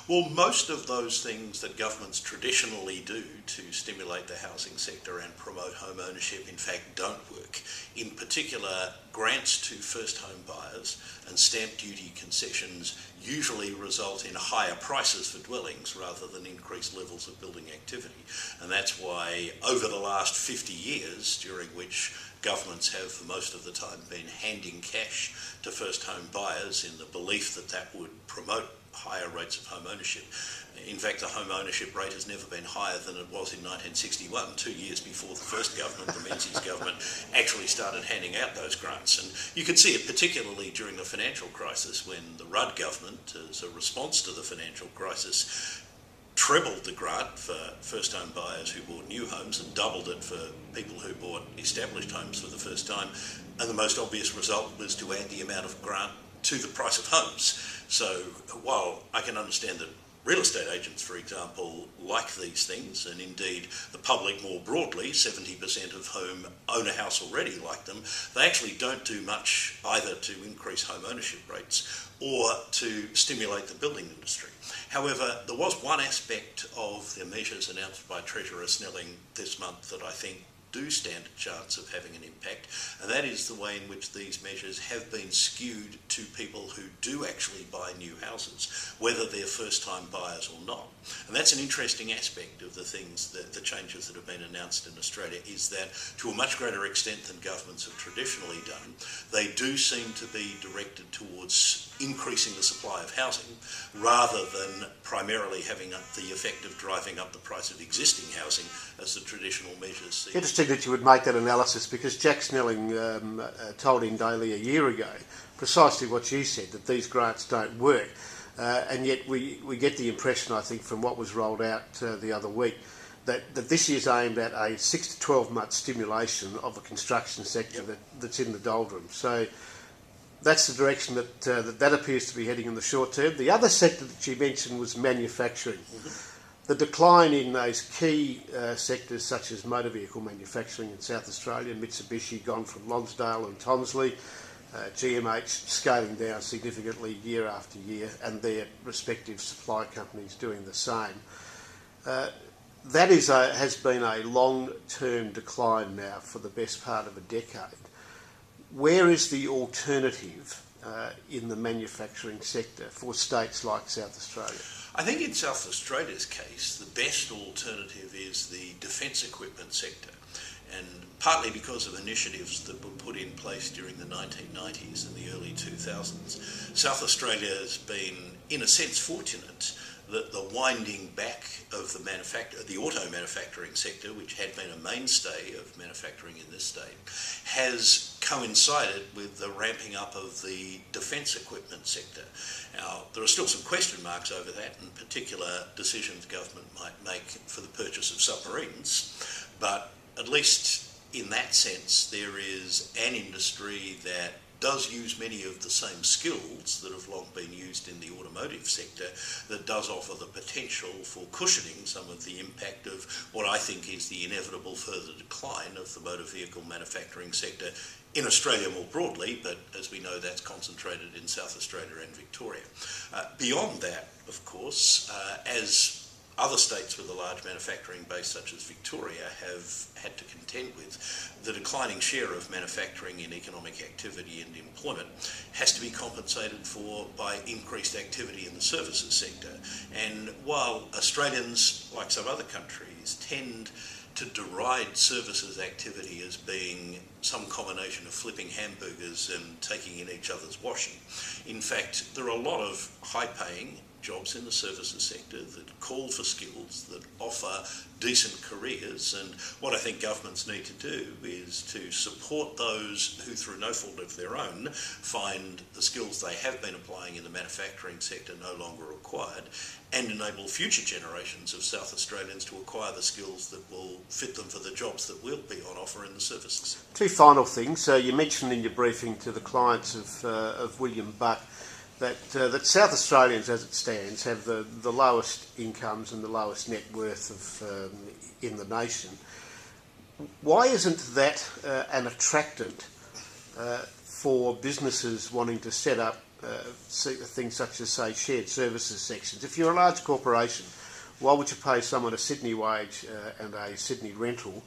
Well, most of those things that governments traditionally do to stimulate the housing sector and promote home ownership, in fact, don't work. In particular, grants to first home buyers and stamp duty concessions usually result in higher prices for dwellings rather than increased levels of building activity. And that's why over the last 50 years, during which governments have for most of the time been handing cash to first home buyers in the belief that that would promote higher rates of home ownership. In fact, the home ownership rate has never been higher than it was in 1961, 2 years before the first government, the Menzies government, actually started handing out those grants. And you can see it particularly during the financial crisis when the Rudd government, as a response to the financial crisis, trebled the grant for first home buyers who bought new homes and doubled it for people who bought established homes for the first time. And the most obvious result was to add the amount of grant to the price of homes. So while I can understand that real estate agents, for example, like these things, and indeed the public more broadly, 70% of whom own a house already like them, they actually don't do much either to increase home ownership rates or to stimulate the building industry. However, there was one aspect of the measures announced by Treasurer Snelling this month that I think do stand a chance of having an impact, and that is the way in which these measures have been skewed to people who do actually buy new houses, whether they're first-time buyers or not. And that's an interesting aspect of the things, that the changes that have been announced in Australia, is that to a much greater extent than governments have traditionally done, they do seem to be directed towards increasing the supply of housing rather than primarily having the effect of driving up the price of existing housing as the traditional measures see. Interesting that you would make that analysis, because Jack Snelling told in Daily a year ago precisely what you said, that these grants don't work. And yet we get the impression, I think, from what was rolled out the other week, that this year's aimed at a 6 to 12 month stimulation of a construction sector that's in the doldrums. So that's the direction that appears to be heading in the short term. The other sector that you mentioned was manufacturing. Mm-hmm. The decline in those key sectors such as motor vehicle manufacturing in South Australia, Mitsubishi gone from Lonsdale and Tonsley, GMH scaling down significantly year after year, and their respective supply companies doing the same. That has been a long-term decline now for the best part of a decade. Where is the alternative in the manufacturing sector for states like South Australia? I think in South Australia's case, the best alternative is the defence equipment sector. And partly because of initiatives that were put in place during the 1990s and the early 2000s, South Australia has been, in a sense, fortunate that the winding back of the auto manufacturing sector, which had been a mainstay of manufacturing in this state, has coincided with the ramping up of the defence equipment sector. Now, there are still some question marks over that, in particular decisions government might make for the purchase of submarines, but at least in that sense, there is an industry that does use many of the same skills that have long been used in the automotive sector, that does offer the potential for cushioning some of the impact of what I think is the inevitable further decline of the motor vehicle manufacturing sector in Australia more broadly, but as we know, that's concentrated in South Australia and Victoria. Beyond that, of course, as other states with a large manufacturing base such as Victoria have had to contend with, the declining share of manufacturing in economic activity and employment has to be compensated for by increased activity in the services sector. And while Australians, like some other countries, tend to deride services activity as being some combination of flipping hamburgers and taking in each other's washing, in fact, there are a lot of high-paying jobs in the services sector that call for skills, that offer decent careers, and what I think governments need to do is to support those who, through no fault of their own, find the skills they have been applying in the manufacturing sector no longer required, and enable future generations of South Australians to acquire the skills that will fit them for the jobs that will be on offer in the services. Two final things. You mentioned in your briefing to the clients of William Buck that South Australians, as it stands, have the lowest incomes and the lowest net worth in the nation. Why isn't that an attractant for businesses wanting to set up things such as, say, shared services sections. If you're a large corporation, why would you pay someone a Sydney wage and a Sydney rental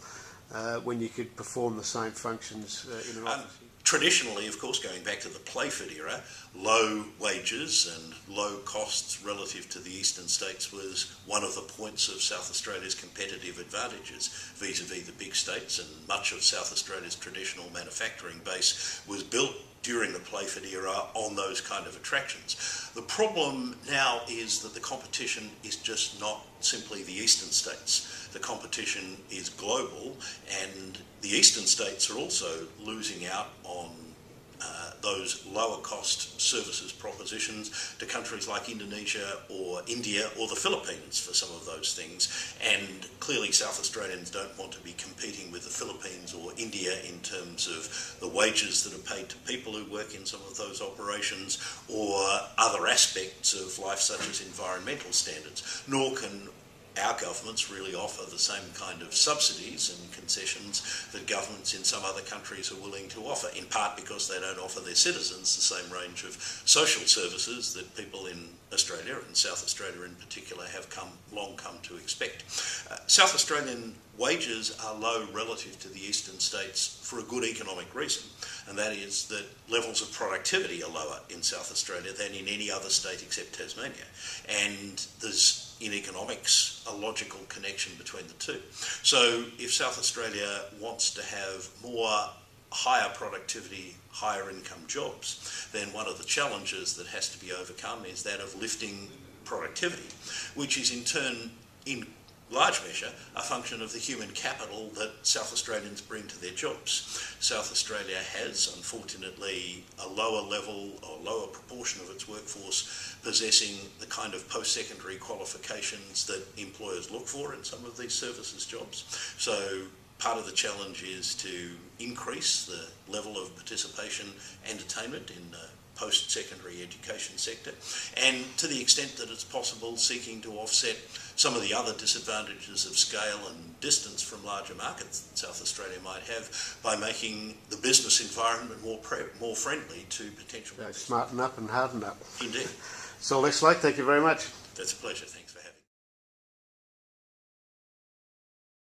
when you could perform the same functions in an office? Traditionally, of course, going back to the Playford era, low wages and low costs relative to the eastern states was one of the points of South Australia's competitive advantages vis-a-vis the big states, and much of South Australia's traditional manufacturing base was built during the Playford era on those kind of attractions. The problem now is that the competition is just not simply the eastern states. The competition is global, and the eastern states are also losing out on those lower cost services propositions to countries like Indonesia or India or the Philippines for some of those things. And clearly South Australians don't want to be competing with the Philippines or India in terms of the wages that are paid to people who work in some of those operations or other aspects of life such as environmental standards, nor can our governments really offer the same kind of subsidies and concessions that governments in some other countries are willing to offer, in part because they don't offer their citizens the same range of social services that people in Australia, and South Australia in particular, have long come to expect. South Australian wages are low relative to the eastern states for a good economic reason, and that is that levels of productivity are lower in South Australia than in any other state except Tasmania. And there's, in economics, a logical connection between the two. So if South Australia wants to have more higher productivity, higher income jobs, then one of the challenges that has to be overcome is that of lifting productivity, which is in turn, in large measure, a function of the human capital that South Australians bring to their jobs. South Australia has, unfortunately, a lower level or lower proportion of its workforce possessing the kind of post-secondary qualifications that employers look for in some of these services jobs. So part of the challenge is to increase the level of participation and attainment in the post-secondary education sector, and to the extent that it's possible, seeking to offset some of the other disadvantages of scale and distance from larger markets that South Australia might have by making the business environment more friendly to potential. Smarten up and harden up. Indeed. Saul Eslake, thank you very much. That's a pleasure. Thanks.